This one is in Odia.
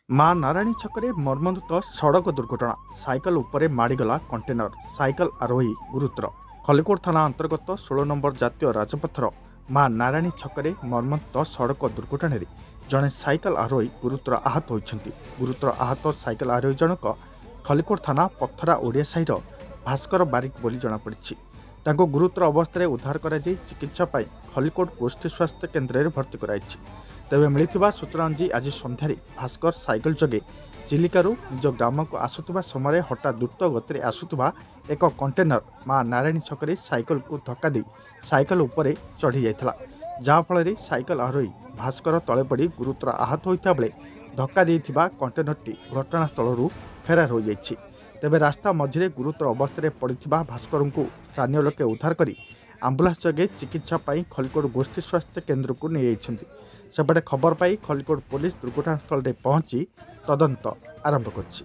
ମା ନାରାୟଣୀ ଛକରେ ମର୍ମନ୍ତୁଦ ସଡ଼କ ଦୁର୍ଘଟଣା। ସାଇକେଲ ଉପରେ ମାଡ଼ିଗଲା କଣ୍ଟେନର। ସାଇକେଲ ଆରୋହୀ ଗୁରୁତର। ଖଲିକୋଟ ଥାନା ଅନ୍ତର୍ଗତ 16 ନମ୍ବର ଜାତୀୟ ରାଜପଥର ମା ନାରାୟଣୀ ଛକରେ ମର୍ମନ୍ତୁଦ ସଡ଼କ ଦୁର୍ଘଟଣାରେ ଜଣେ ସାଇକେଲ ଆରୋହୀ ଗୁରୁତର ଆହତ ହୋଇଛନ୍ତି। ଗୁରୁତର ଆହତ ସାଇକେଲ ଆରୋହୀ ଜଣକ ଖଲିକୋଟ ଥାନା ପଥରା ଓଡ଼ିଆ ସାହିର ଭାସ୍କର ବାରିକ ବୋଲି ଜଣାପଡ଼ିଛି। ତାଙ୍କୁ ଗୁରୁତର ଅବସ୍ଥାରେ ଉଦ୍ଧାର କରାଯାଇ ଚିକିତ୍ସା ପାଇଁ ଖଲିକୋଟ ଗୋଷ୍ଠୀ ସ୍ୱାସ୍ଥ୍ୟ କେନ୍ଦ୍ରରେ ଭର୍ତ୍ତି କରାଯାଇଛି। ତେବେ ମିଳିଥିବା ସୂଚନା ଅନୁଯାୟୀ ଆଜି ସନ୍ଧ୍ୟାରେ ଭାସ୍କର ସାଇକେଲ ଯୋଗେ ଚିଲିକାରୁ ନିଜ ଗ୍ରାମକୁ ଆସୁଥିବା ସମୟରେ ହଠାତ୍ ଦ୍ରୁତ ଗତିରେ ଆସୁଥିବା ଏକ କଣ୍ଟେନର ମା ନାରାୟଣୀ ଛକରେ ସାଇକେଲକୁ ଧକ୍କା ଦେଇ ସାଇକେଲ ଉପରେ ଚଢ଼ି ଯାଇଥିଲା, ଯାହାଫଳରେ ସାଇକେଲ ଆରୋହୀ ଭାସ୍କର ତଳେ ପଡ଼ି ଗୁରୁତର ଆହତ ହୋଇଥିବା ବେଳେ ଧକ୍କା ଦେଇଥିବା କଣ୍ଟେନରଟି ଘଟଣାସ୍ଥଳରୁ ଫେରାର ହୋଇଯାଇଛି। ତେବେ ରାସ୍ତା ମଝିରେ ଗୁରୁତର ଅବସ୍ଥାରେ ପଡ଼ିଥିବା ଭାସ୍କରଙ୍କୁ ସ୍ଥାନୀୟ ଲୋକେ ଉଦ୍ଧାର କରି ଆମ୍ବୁଲାନ୍ସ ଯୋଗେ ଚିକିତ୍ସା ପାଇଁ ଖଲିକୋଟ ଗୋଷ୍ଠୀ ସ୍ୱାସ୍ଥ୍ୟ କେନ୍ଦ୍ରକୁ ନେଇଯାଇଛନ୍ତି। ସେପଟେ ଖବର ପାଇ ଖଲିକୋଟ ପୋଲିସ ଦୁର୍ଘଟଣାସ୍ଥଳରେ ପହଞ୍ଚି ତଦନ୍ତ ଆରମ୍ଭ କରିଛି।